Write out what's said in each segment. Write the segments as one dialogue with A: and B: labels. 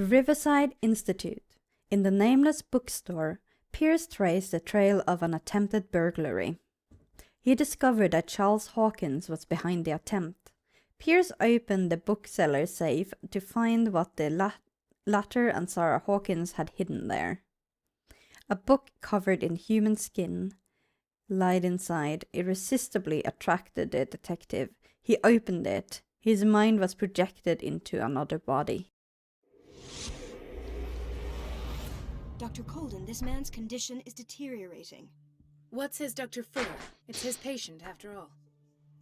A: Riverside Institute. In the Nameless bookstore, Pierce traced the trail of an attempted burglary. He discovered that Charles Hawkins was behind the attempt. Pierce opened the bookseller's safe to find what the latter and Sarah Hawkins had hidden there. A book covered in human skin lied inside, irresistibly attracted the detective. He opened it. His mind was projected into another body.
B: Dr. Colden, this man's condition is deteriorating.
C: What says Dr. Fuller? It's his patient, after all.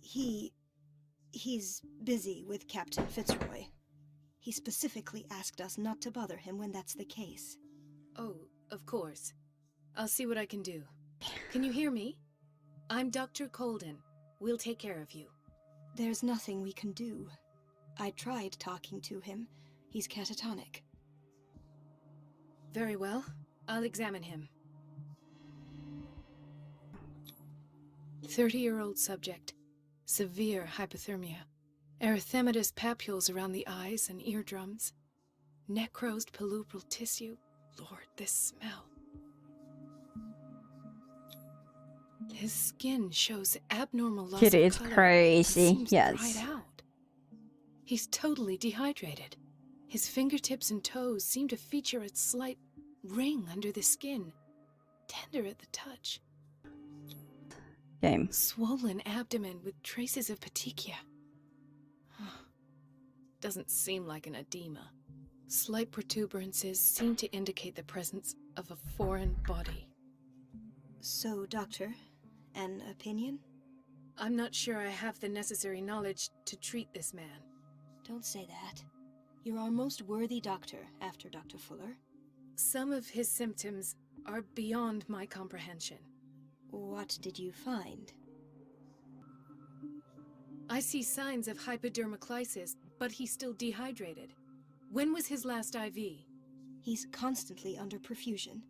B: He's busy with Captain Fitzroy. He specifically asked us not to bother him when that's the case.
C: Oh, of course. I'll see what I can do. Can you hear me? I'm Dr. Colden. We'll take care of you.
B: There's nothing we can do. I tried talking to him. He's catatonic.
C: Very well. I'll examine him. 30-year-old subject. Severe hypothermia. Erythematous papules around the eyes and eardrums. Necrosed palpebral tissue. Lord, this smell. His skin shows abnormal loss
A: It
C: of
A: is
C: color.
A: crazy,
C: It seems
A: yes.
C: dried out. He's totally dehydrated. His fingertips and toes seem to feature a slight ring under the skin, tender at the touch.
A: Game.
C: Swollen abdomen with traces of petechia. Doesn't seem like an edema. Slight protuberances seem to indicate the presence of a foreign body.
B: So, Doctor, an opinion?
C: I'm not sure I have the necessary knowledge to treat this man.
B: Don't say that. You're our most worthy doctor after Dr. Fuller.
C: Some of his symptoms are beyond my comprehension.
B: What did you find?
C: I see signs of hypodermoclysis, but he's still dehydrated. When was his last IV?
B: He's constantly under perfusion.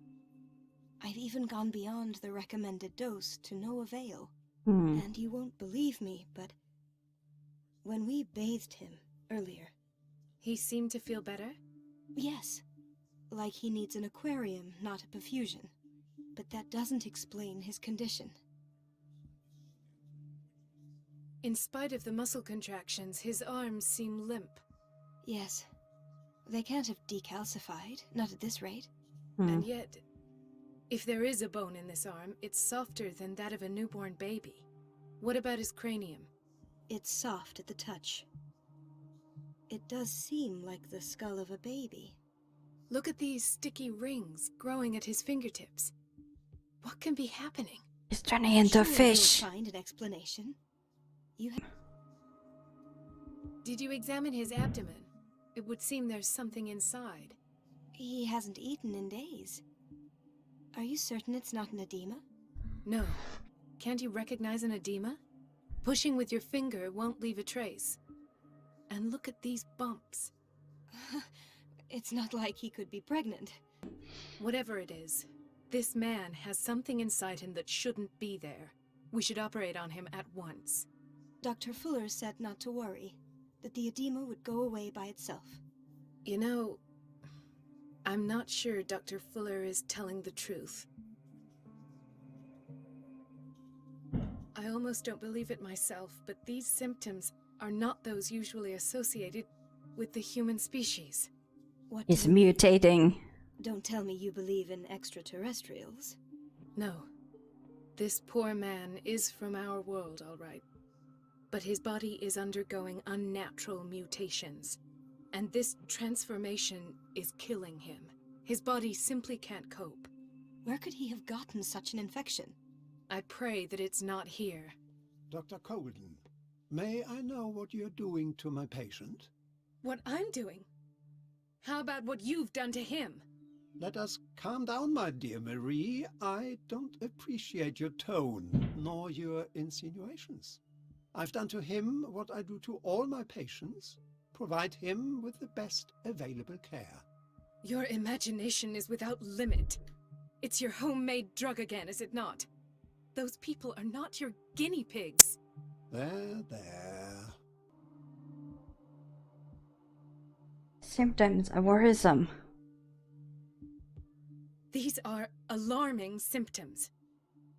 B: I've even gone beyond the recommended dose to no avail. And you won't believe me, but when we bathed him earlier...
C: He seemed to feel better?
B: Yes. Like he needs an aquarium, not a perfusion. But that doesn't explain his condition.
C: In spite of the muscle contractions, his arms seem limp.
B: Yes. They can't have decalcified, not at this rate.
C: And yet, if there is a bone in this arm, it's softer than that of a newborn baby. What about his cranium?
B: It's soft at the touch. It does seem like the skull of a baby.
C: Look at these sticky rings growing at his fingertips. What can be happening?
A: He's turning into a
B: Surely
A: fish.
B: you'll find an explanation.
C: Did you examine his abdomen? It would seem there's something inside.
B: He hasn't eaten in days. Are you certain it's not an edema?
C: No. Can't you recognize an edema? Pushing with your finger won't leave a trace. And look at these bumps.
B: It's not like he could be pregnant.
C: Whatever it is, this man has something inside him that shouldn't be there. We should operate on him at once.
B: Dr. Fuller said not to worry, that the edema would go away by itself.
C: You know, I'm not sure Dr. Fuller is telling the truth. I almost don't believe it myself, but these symptoms are not those usually associated with the human species.
B: What
A: He's
B: do you mean?
A: mutating.
B: Don't tell me you believe in extraterrestrials.
C: No. This poor man is from our world, all right. But his body is undergoing unnatural mutations. And this transformation is killing him. His body simply can't cope.
B: Where could he have gotten such an infection?
C: I pray that it's not here.
D: Dr. Colden, may I know what you're doing to my patient?
C: What I'm doing? How about what you've done to him?
D: Let us calm down, my dear Marie. I don't appreciate your tone, nor your insinuations. I've done to him what I do to all my patients. Provide him with the best available care.
C: Your imagination is without limit. It's your homemade drug again, is it not? Those people are not your guinea pigs.
D: There.
A: Symptoms are worrisome.
C: These are alarming symptoms.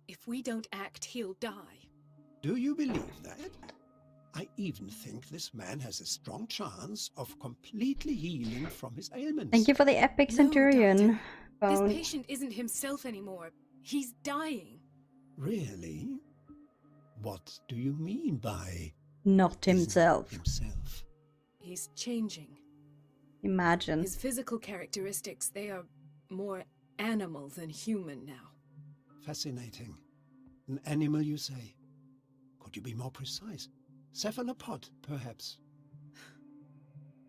C: If we don't act, he'll die.
D: Do you believe that? I even think this man has a strong chance of completely healing from his ailments.
A: Thank you for the epic
C: No,
A: centurion.
C: Doctor. This patient isn't himself anymore. He's dying.
D: Really? What do you mean by...
A: Not himself.
D: Himself?
C: He's changing.
A: Imagine.
C: His physical characteristics, they are more animal than human now.
D: Fascinating. An animal, you say? Could you be more precise? Cephalopod, perhaps?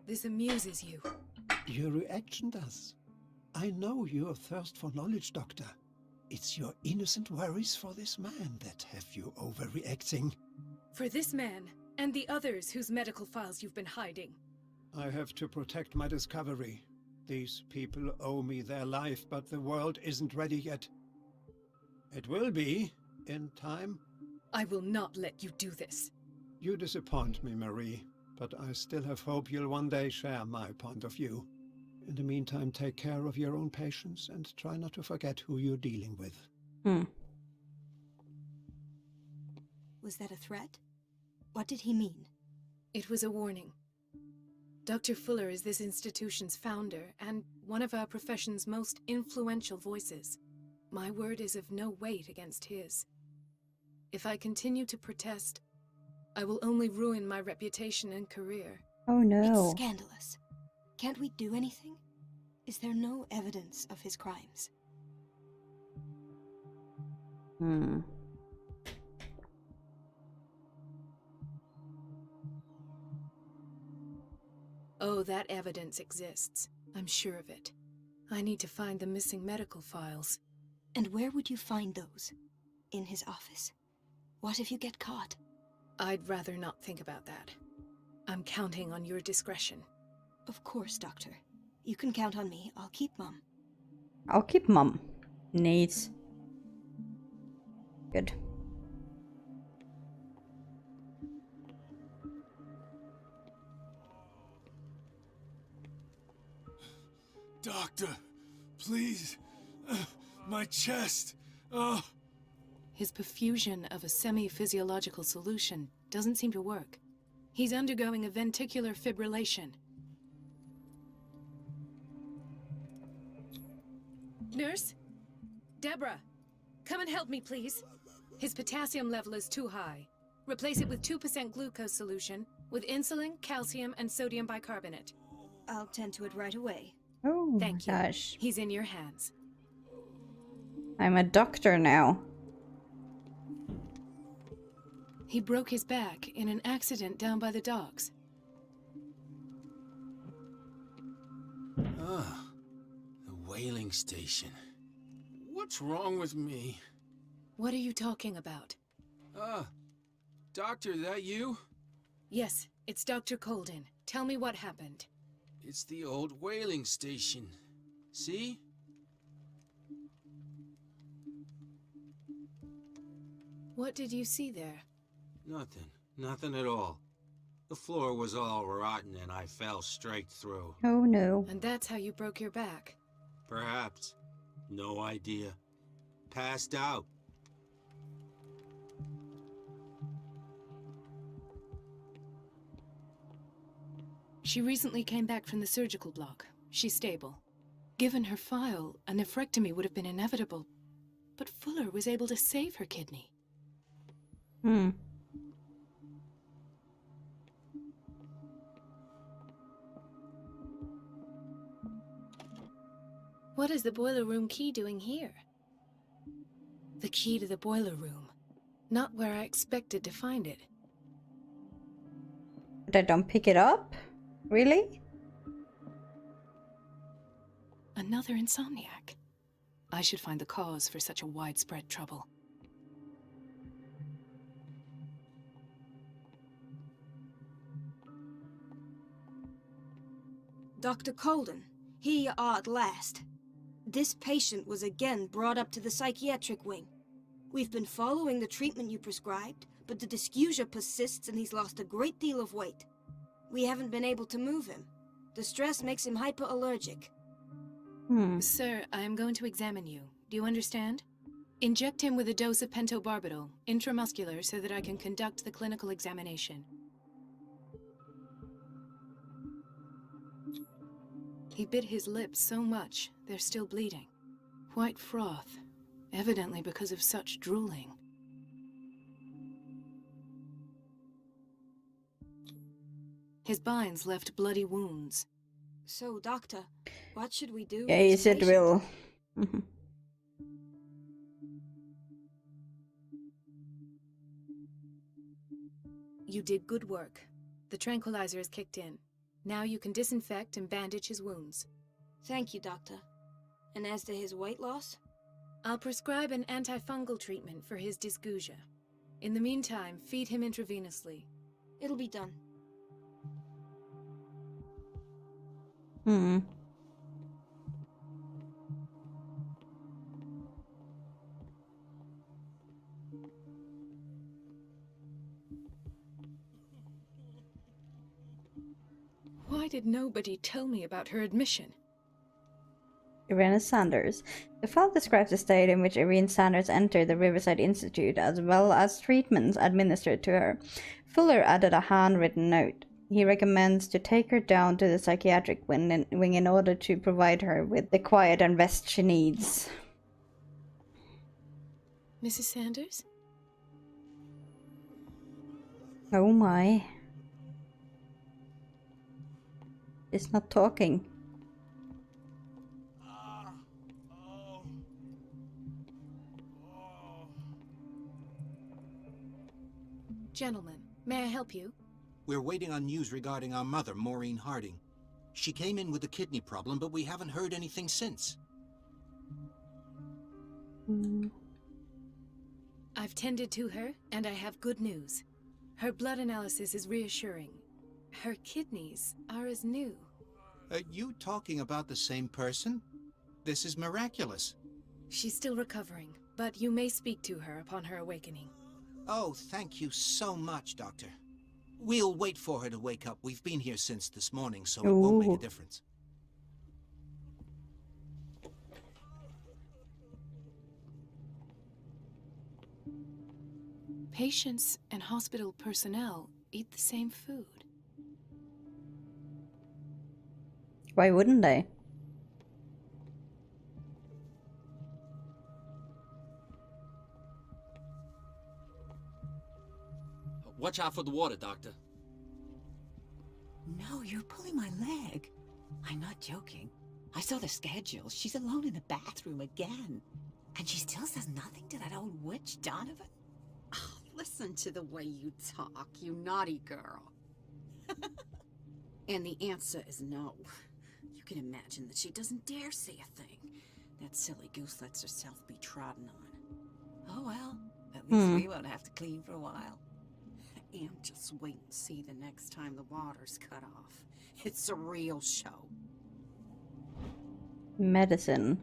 C: This amuses you.
D: Your reaction does. I know your thirst for knowledge, Doctor. It's your innocent worries for this man that have you overreacting.
C: For this man, and the others whose medical files you've been hiding.
D: I have to protect my discovery. These people owe me their life, but the world isn't ready yet. It will be, in time.
C: I will not let you do this.
D: You disappoint me, Marie, but I still have hope you'll one day share my point of view. In the meantime, take care of your own patients and try not to forget who you're dealing with.
B: Was that a threat? What did he mean?
C: It was a warning. Dr. Fuller is this institution's founder and one of our profession's most influential voices. My word is of no weight against his. If I continue to protest, I will only ruin my reputation and career.
A: Oh no.
B: It's scandalous. Can't we do anything? Is there no evidence of his crimes?
C: Oh, that evidence exists. I'm sure of it. I need to find the missing medical files.
B: And where would you find those? In his office? What if you get caught?
C: I'd rather not think about that. I'm counting on your discretion.
B: Of course, Doctor. You can count on me. I'll keep Mum.
A: I'll keep Mum. Needs. Good.
E: Doctor, please. My chest. Oh.
C: His perfusion of a semi-physiological solution doesn't seem to work. He's undergoing a ventricular fibrillation. Nurse? Deborah, come and help me, please. His potassium level is too high. Replace it with 2% glucose solution with insulin, calcium, and sodium bicarbonate.
B: I'll tend to it right away.
A: Oh,
C: Thank you.
A: gosh.
C: He's in your hands.
A: I'm a doctor now.
C: He broke his back in an accident down by the docks.
E: Ah, the whaling station. What's wrong with me?
C: What are you talking about?
E: Doctor, that you?
C: Yes, it's Dr. Colden. Tell me what happened.
E: It's the old whaling station. See?
C: What did you see there?
E: Nothing. Nothing at all. The floor was all rotten and I fell straight through.
A: Oh no.
C: And that's how you broke your back.
E: Perhaps. No idea. Passed out.
C: She recently came back from the surgical block. She's stable. Given her file, a nephrectomy would have been inevitable. But Fuller was able to save her kidney. What is the boiler room key doing here? The key to the boiler room. Not where I expected to find it.
A: But I don't pick it up? Really?
C: Another insomniac. I should find the cause for such a widespread trouble.
B: Dr. Colden, here you are at last. This patient was again brought up to the psychiatric wing. We've been following the treatment you prescribed, but the dysgeusia persists and he's lost a great deal of weight. We haven't been able to move him. The stress makes him hyperallergic.
C: Sir, I am going to examine you. Do you understand? Inject him with a dose of pentobarbital, intramuscular, so that I can conduct the clinical examination. He bit his lips so much, they're still bleeding. White froth, evidently because of such drooling. His binds left bloody wounds.
B: So, Doctor, what should we do?
A: Yeah,
B: with
A: he
B: this
A: said
B: patient?
A: will.
C: You did good work. The tranquilizer is kicked in. Now you can disinfect and bandage his wounds.
B: Thank you, Doctor. And as to his weight loss?
C: I'll prescribe an antifungal treatment for his dysgeusia. In the meantime, feed him intravenously.
B: It'll be done.
C: Why did nobody tell me about her admission?
A: Irene Sanders. The file describes the state in which Irene Sanders entered the Riverside Institute, as well as treatments administered to her. Fuller added a handwritten note. He recommends to take her down to the psychiatric wing in order to provide her with the quiet and rest she needs.
C: Mrs. Sanders?
A: Oh my. It's not talking.
C: Gentlemen, may I help you?
E: We're waiting on news regarding our mother, Maureen Harding. She came in with a kidney problem, but we haven't heard anything since.
C: I've tended to her, and I have good news. Her blood analysis is reassuring. Her kidneys are as new.
E: Are you talking about the same person? This is miraculous.
C: She's still recovering, but you may speak to her upon her awakening.
E: Oh, thank you so much, Doctor. We'll wait for her to wake up. We've been here since this morning, so it won't make a difference.
C: Patients and hospital personnel eat the same food.
A: Why wouldn't they?
F: Watch out for the water, Doctor.
G: No, you're pulling my leg. I'm not joking. I saw the schedule. She's alone in the bathroom again. And she still says nothing to that old witch, Donovan.
H: Oh, listen to the way you talk, you naughty girl. And the answer is no. You can imagine that she doesn't dare say a thing. That silly goose lets herself be trodden on.
G: Oh well, at least we won't have to clean for a while.
H: And just wait and see the next time the water's cut off. It's a real show.
A: Medicine.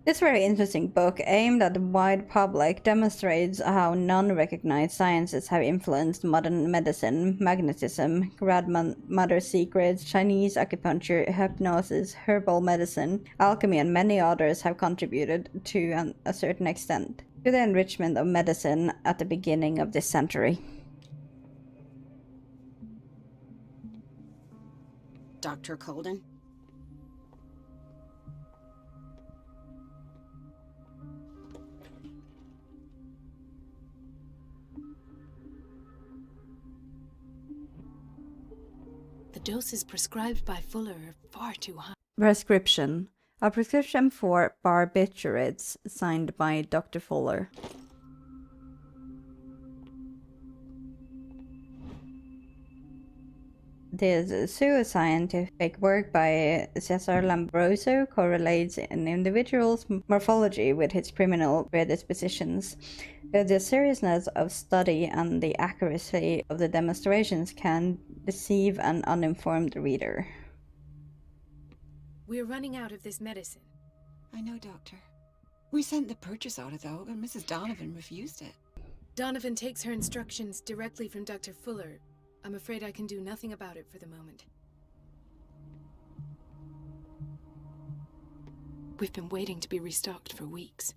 A: This very interesting book, aimed at the wide public, demonstrates how non-recognized sciences have influenced modern medicine. Magnetism, grandmother secrets, Chinese acupuncture, hypnosis, herbal medicine, alchemy, and many others have contributed to a certain extent to the enrichment of medicine at the beginning of this century.
H: Dr. Colden?
C: The doses prescribed by Fuller are far too high.
A: Prescription. A prescription for barbiturates, signed by Dr. Fuller. This pseudoscientific work by Cesar Lombroso correlates an individual's morphology with his criminal predispositions. The seriousness of study and the accuracy of the demonstrations can deceive an uninformed reader.
C: We're running out of this medicine.
G: I know, Doctor. We sent the purchase order, though, and Mrs. Donovan refused it.
C: Donovan takes her instructions directly from Dr. Fuller. I'm afraid I can do nothing about it for the moment. We've been waiting to be restocked for weeks.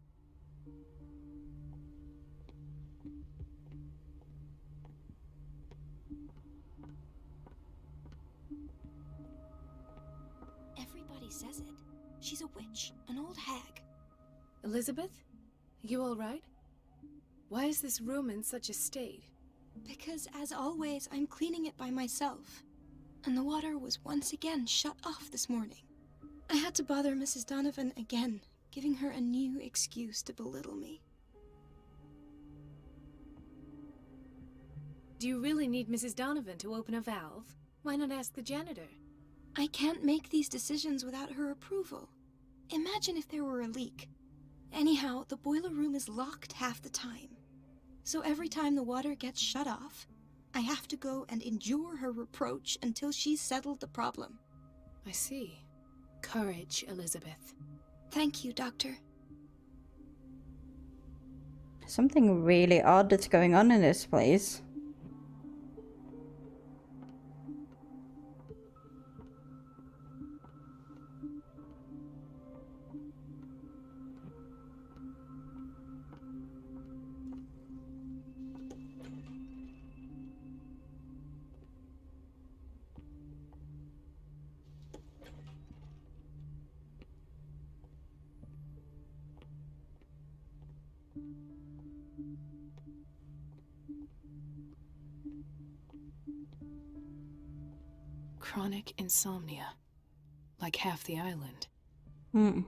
B: Everybody says it. She's a witch, an old hag.
C: Elizabeth? You all right? Why is this room in such a state?
B: Because, as always, I'm cleaning it by myself. And the water was once again shut off this morning. I had to bother Mrs. Donovan again, giving her a new excuse to belittle me.
C: Do you really need Mrs. Donovan to open a valve? Why not ask the janitor?
B: I can't make these decisions without her approval. Imagine if there were a leak. Anyhow, the boiler room is locked half the time. So every time the water gets shut off, I have to go and endure her reproach until she's settled the problem.
C: I see. Courage, Elizabeth.
B: Thank you, Doctor.
A: Something really odd that's going on in this place.
C: Chronic insomnia. Like half the island.
A: Hmm.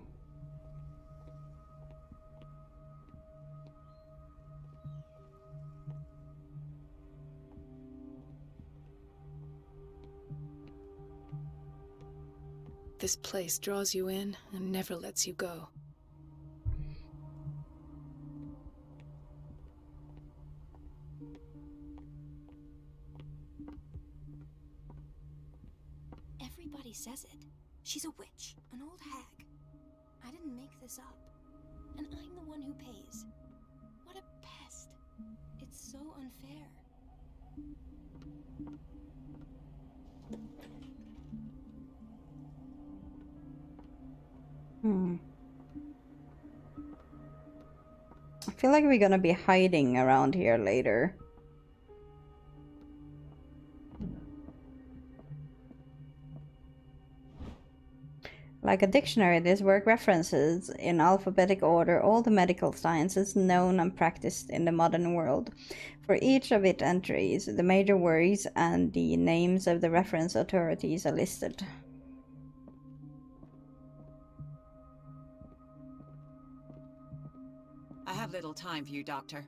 C: This place draws you in and never lets you go.
B: Everybody says it. She's a witch, an old hag. I didn't make this up. And I'm the one who pays. What a pest. It's so unfair.
A: I feel like we're gonna be hiding around here later. Like a dictionary, this work references in alphabetic order all the medical sciences known and practiced in the modern world. For each of its entries, the major words and the names of the reference authorities are listed.
G: I have little time for you, Doctor.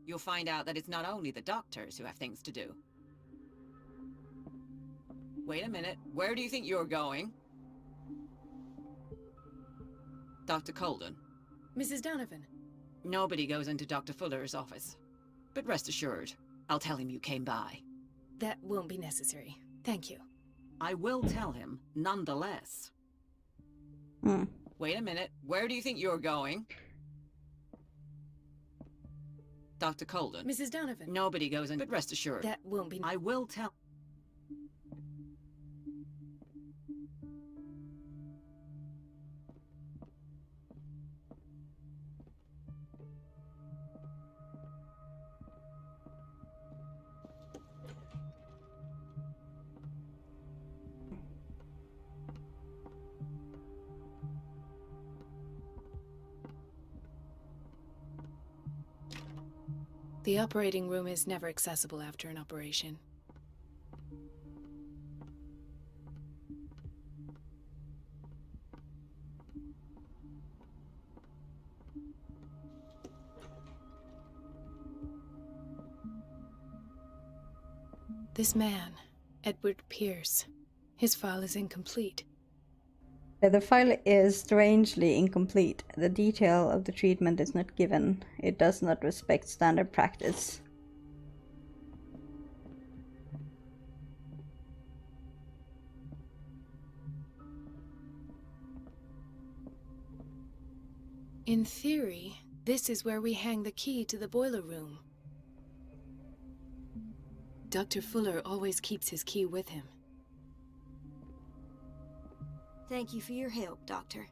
G: You'll find out that it's not only the doctors who have things to do. Wait a minute. Where do you think you're going? Dr. Colden.
C: Mrs. Donovan.
G: Nobody goes into Dr. Fuller's office. But rest assured, I'll tell him you came by.
C: That won't be necessary. Thank you.
G: I will tell him, nonetheless. Wait a minute. Where do you think you're going? Dr. Colden.
C: Mrs. Donovan.
G: Nobody goes in, but rest assured.
C: That won't be...
G: I will tell...
C: The operating room is never accessible after an operation. This man, Edward Pierce, his file is incomplete.
A: The file is strangely incomplete. The detail of the treatment is not given. It does not respect standard practice.
C: In theory, this is where we hang the key to the boiler room. Dr. Fuller always keeps his key with him.
B: Thank you for your help, Doctor.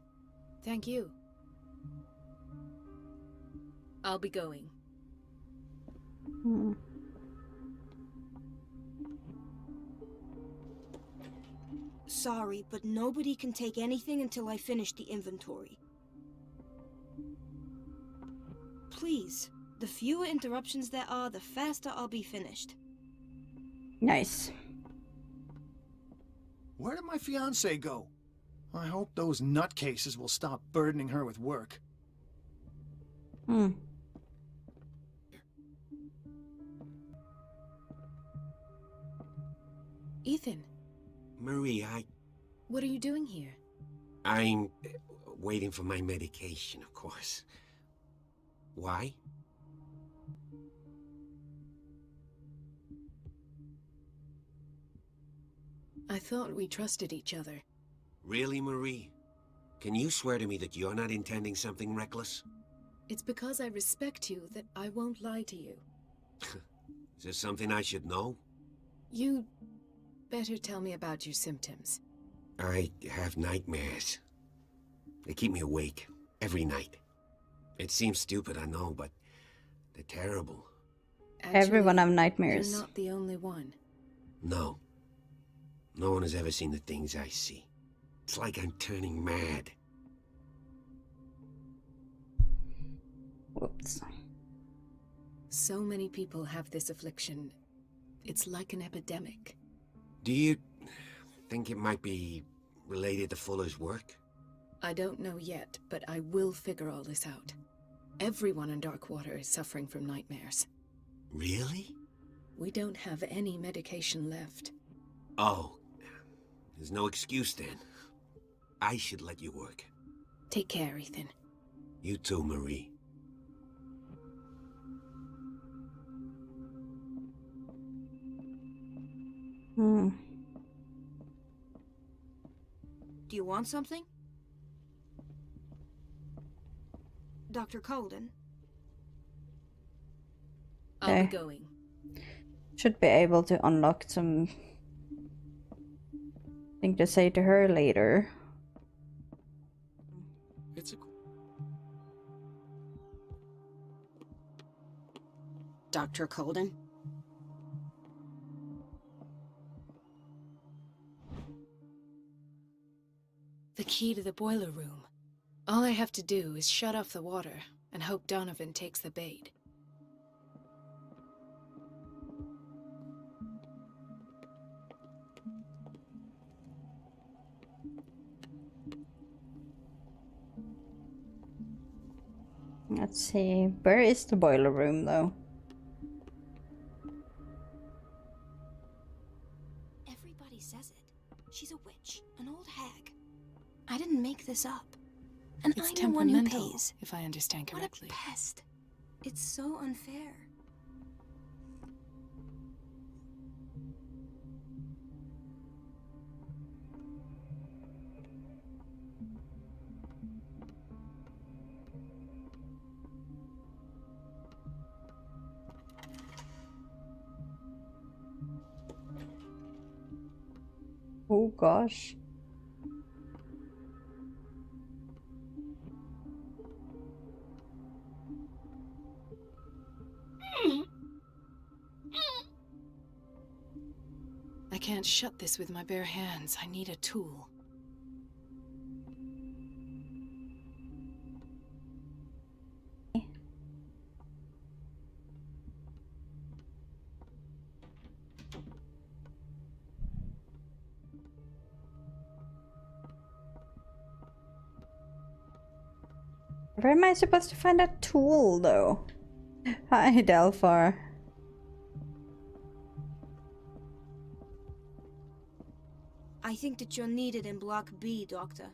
C: Thank you. I'll be going.
B: Sorry, but nobody can take anything until I finish the inventory. Please, the fewer interruptions there are, the faster I'll be finished.
A: Nice.
I: Where did my fiancé go? I hope those nutcases will stop burdening her with work.
C: Ethan.
J: Marie,
C: What are you doing here?
J: I'm waiting for my medication, of course. Why?
C: I thought we trusted each other.
J: Really, Marie? Can you swear to me that you're not intending something reckless?
C: It's because I respect you that I won't lie to you.
J: Is there something I should know?
C: You better tell me about your symptoms.
J: I have nightmares. They keep me awake every night. It seems stupid, I know, but they're terrible.
C: Actually,
A: Everyone have nightmares.
C: You're not the only one.
J: No. No one has ever seen the things I see. It's like I'm turning mad.
A: Whoops.
C: So many people have this affliction. It's like an epidemic.
J: Do you think it might be related to Fuller's work?
C: I don't know yet, but I will figure all this out. Everyone in Darkwater is suffering from nightmares.
J: Really?
C: We don't have any medication left.
J: Oh. There's no excuse then. I should let you work.
C: Take care, Ethan.
J: You too, Marie.
B: Do you want something? Dr. Colden?
C: I'll be going.
A: Should be able to unlock some thing to say to her later.
F: It's a...
H: Dr. Colden?
C: The key to the boiler room. All I have to do is shut off the water and hope Donovan takes the bait.
A: Let's see. Where is the boiler room, though?
B: Everybody says it. She's a witch, an old hag. I didn't make this up. And
C: It's
B: I'm the one who
C: temperamental,
B: pays.
C: if I understand correctly.
B: What a pest. It's so unfair.
A: Oh gosh.
C: I can't shut this with my bare hands. I need a tool.
A: Where am I supposed to find that tool, though? Hi, Delphar.
B: I think that you're needed in Block B, Doctor.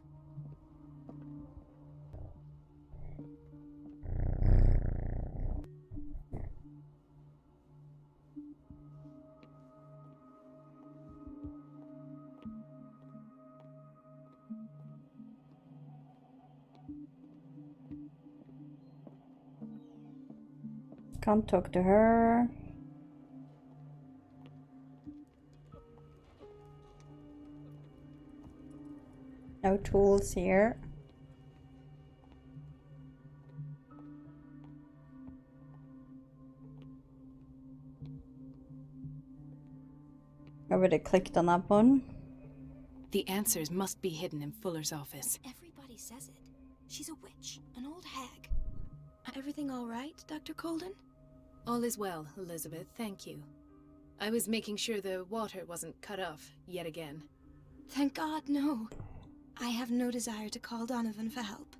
A: Can't talk to her. No tools here. already clicked on that one.
C: The answers must be hidden in Fuller's office.
B: Everybody says it. She's a witch, an old hag. Everything all right, Dr. Colden?
C: All is well, Elizabeth, thank you. I was making sure the water wasn't cut off yet again.
B: Thank God, no. I have no desire to call Donovan for help.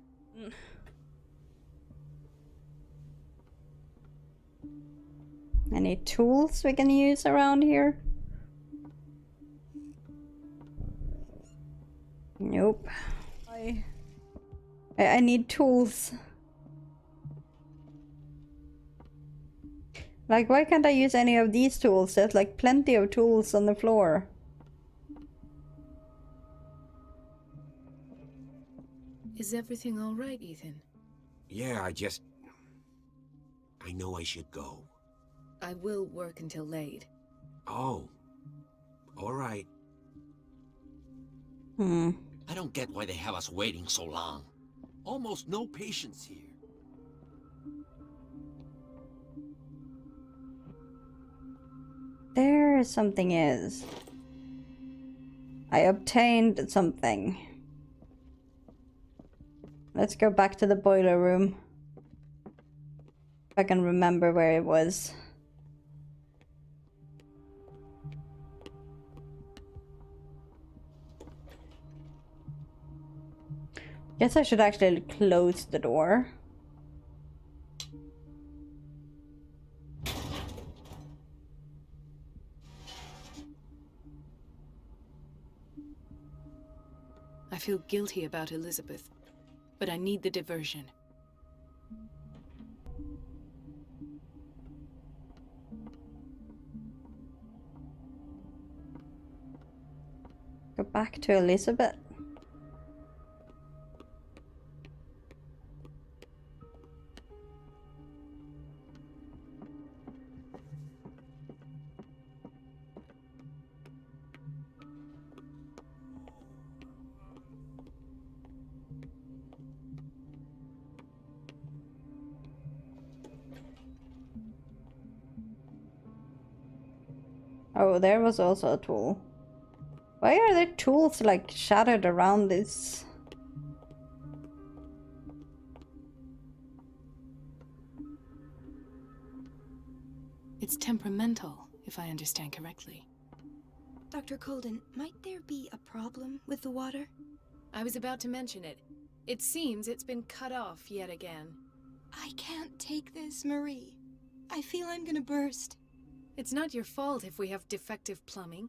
A: Any tools we can use around here? Nope. I need tools. Like, why can't I use any of these tools? There's like plenty of tools on the floor.
C: Is everything all right, Ethan?
J: Yeah, I know I should go.
C: I will work until late.
J: Oh. All right.
F: I don't get why they have us waiting so long. Almost no patience here.
A: There something is. I obtained something. Let's go back to the boiler room. If I can remember where it was. Guess I should actually close the door.
C: I feel guilty about Elizabeth, but I need the diversion.
A: Go back to Elizabeth. Oh, there was also a tool. Why are there tools like shattered around this?
C: It's temperamental, if I understand correctly.
B: Dr. Colden, might there be a problem with the water?
C: I was about to mention it. It seems it's been cut off yet again.
B: I can't take this, Marie. I feel I'm gonna burst.
C: It's not your fault if we have defective plumbing.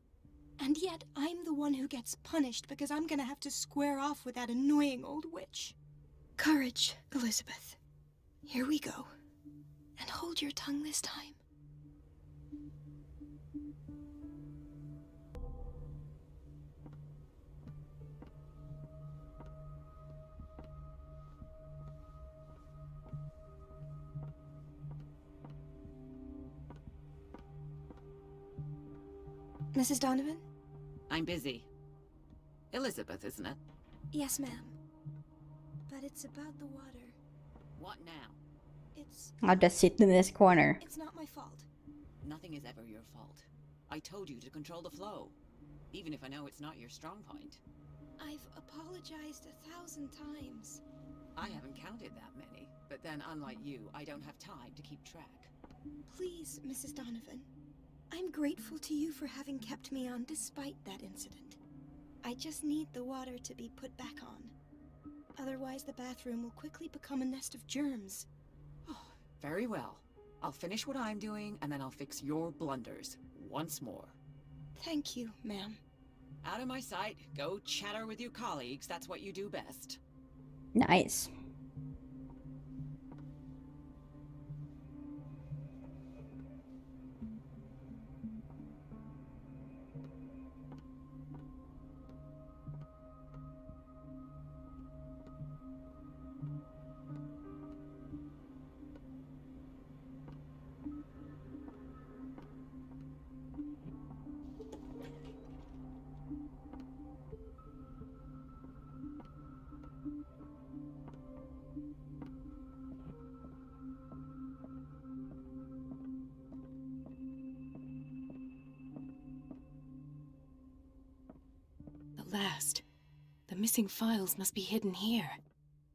B: And yet, I'm the one who gets punished because I'm gonna have to square off with that annoying old witch. Courage, Elizabeth. Here we go. And hold your tongue this time. Mrs. Donovan?
G: I'm busy. Elizabeth, isn't it?
B: Yes, ma'am. But it's about the water.
G: What now?
A: I'll just sit in this corner.
B: It's not my fault.
G: Nothing is ever your fault. I told you to control the flow, even if I know it's not your strong point.
B: I've apologized 1,000 times.
G: I haven't counted that many, but then unlike you, I don't have time to keep track.
B: Please, Mrs. Donovan. I'm grateful to you for having kept me on despite that incident. I just need the water to be put back on. Otherwise, the bathroom will quickly become a nest of germs.
G: Oh, very well. I'll finish what I'm doing, and then I'll fix your blunders once more.
B: Thank you, ma'am.
G: Out of my sight. Go chatter with your colleagues. That's what you do best.
A: Nice.
C: last. The missing files must be hidden here.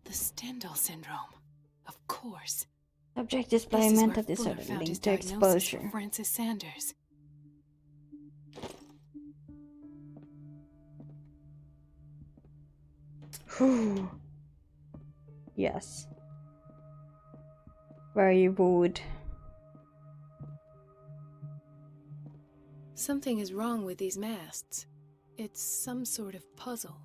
C: The Stendhal syndrome. Of course.
A: Subject display
C: This is
A: mental
C: where Fuller
A: disorder
C: found his
A: linked to
C: diagnosis
A: exposure.
C: for Francis Sanders.
A: Whew. Yes. Very wood.
C: Something is wrong with these masts. It's some sort of puzzle.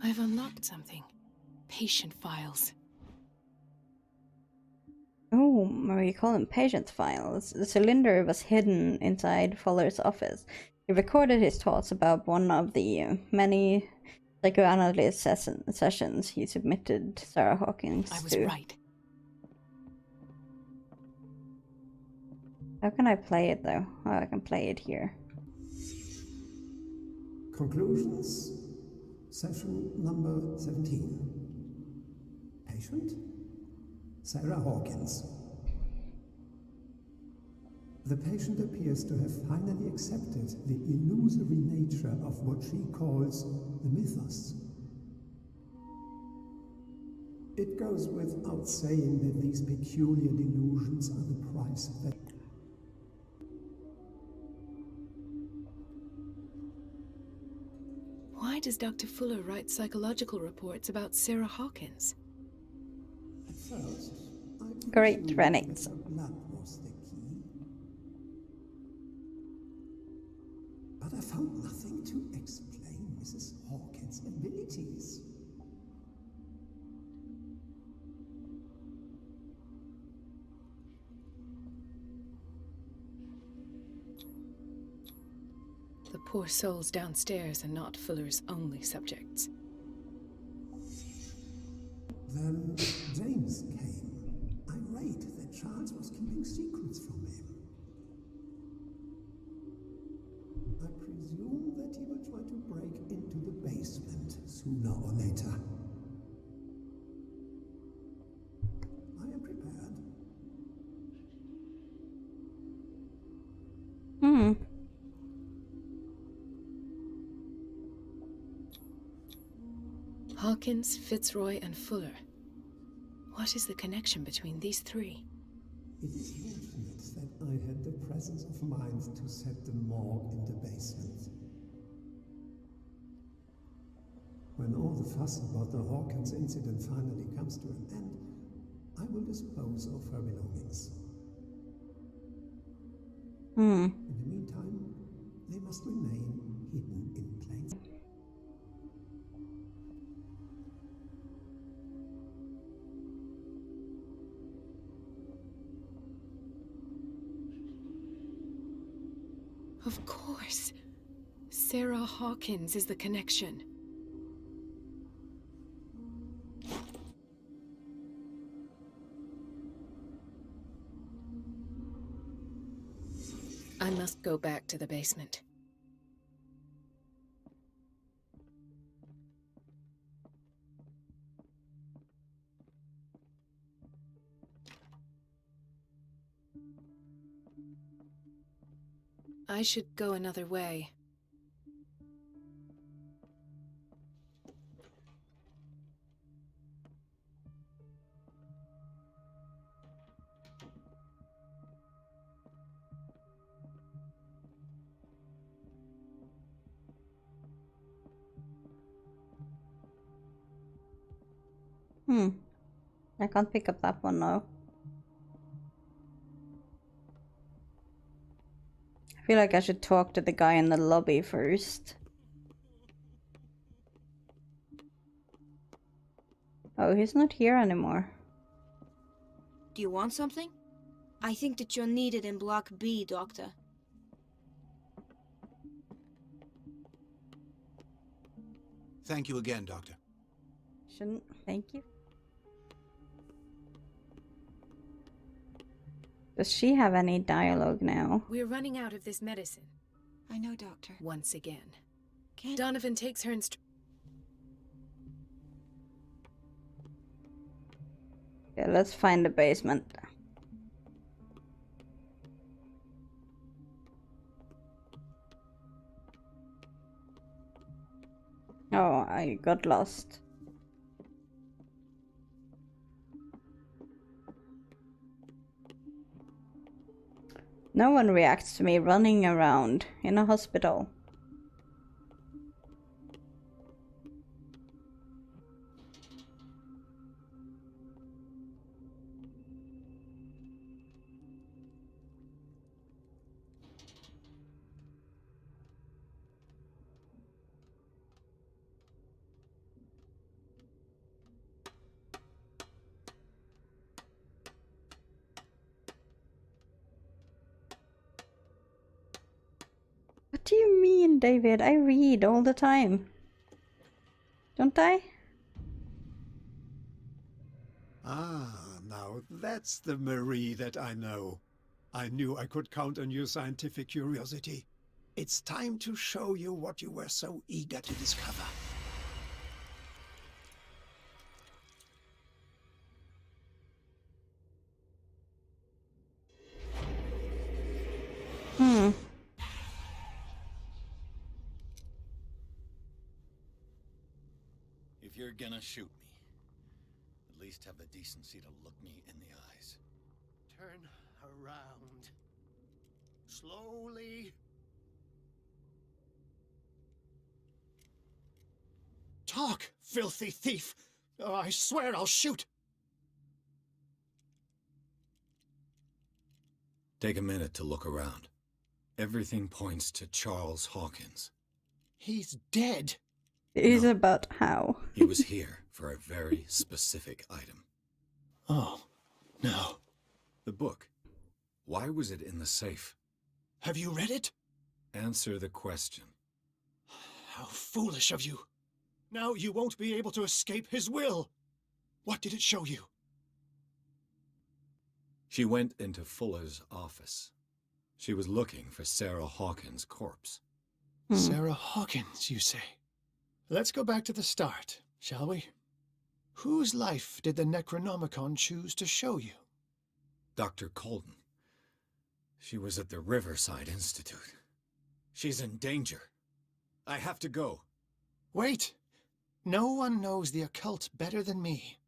C: I've unlocked something. Patient files.
A: Oh, we call them patient files. The cylinder was hidden inside Fuller's office. He recorded his thoughts about one of the many psychoanalyst sessions he submitted Sarah Hawkins
C: I was
A: to.
C: right.
A: How can I play it though? Oh, I can play it here.
D: Conclusions. Session number 17. Patient? Sarah Hawkins. The patient appears to have finally accepted the illusory nature of what she calls the mythos. It goes without saying that these peculiar delusions are the price that
C: Why does Dr. Fuller write psychological reports about Sarah Hawkins?
D: at first I
A: Great,
D: presumed
A: Renate.
D: that her blood was the key. But I found nothing to explain Mrs. Hawkins' abilities.
C: The poor souls downstairs are not Fuller's only subjects.
D: Then James came, irate that Charles was keeping secrets from him. I presume that he will try to break into the basement sooner or later. I am prepared.
C: Hawkins, Fitzroy, and Fuller. What is the connection between these three?
D: It is fortunate that I had the presence of mind to set the morgue in the basement. When all the fuss about the Hawkins incident finally comes to an end, I will dispose of her belongings. In the meantime, they must remain hidden in plain sight.
C: Of course. Sarah Hawkins is the connection. I must go back to the basement. I should go another way.
A: I can't pick up that one now. I feel like I should talk to the guy in the lobby first. Oh, he's not here anymore.
B: Do you want something? I think that you're needed in Block B, Doctor.
E: Thank you again, Doctor.
A: Shouldn't thank you. Does she have any dialogue now?
C: We're running out of this medicine.
G: I know, Doctor.
C: Once again.
G: Can't...
C: Donovan takes her
A: Okay, let's find the basement. Oh, I got lost. No one reacts to me running around in a hospital. What do you mean, David? I read all the time. Don't I?
D: Ah, now that's the Marie that I know. I knew I could count on your scientific curiosity. It's time to show you what you were so eager to discover.
K: If you're gonna shoot me, at least have the decency to look me in the eyes.
I: Turn around. Slowly. Talk, filthy thief! Oh, I swear I'll shoot!
K: Take a minute to look around. Everything points to Charles Hawkins.
I: He's dead.
A: Is
K: No.
A: about how.
K: He was here for a very specific item.
I: Oh, no.
K: The book. Why was it in the safe?
I: Have you read it?
K: Answer the question.
I: How foolish of you. Now you won't be able to escape his will. What did it show you?
K: She went into Fuller's office. She was looking for Sarah Hawkins' corpse.
I: Sarah Hawkins, you say? Let's go back to the start, shall we? Whose life did the Necronomicon choose to show you?
K: Dr. Colden. She was at the Riverside Institute. She's in danger. I have to go.
I: Wait! No one knows the occult better than me.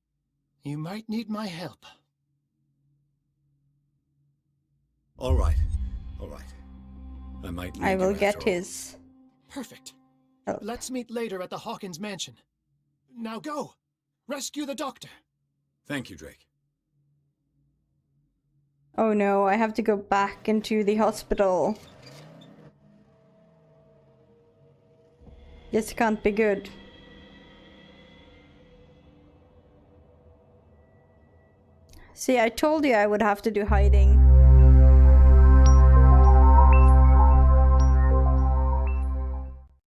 I: You might need my help.
K: All right. All right. I might need
A: I will
K: you
A: get
K: after all.
A: his.
I: Perfect.
A: Oh.
I: Let's meet later at the Hawkins mansion. Now go! Rescue the doctor!
K: Thank you, Drake.
A: Oh no, I have to go back into the hospital. This can't be good. See, I told you I would have to do hiding.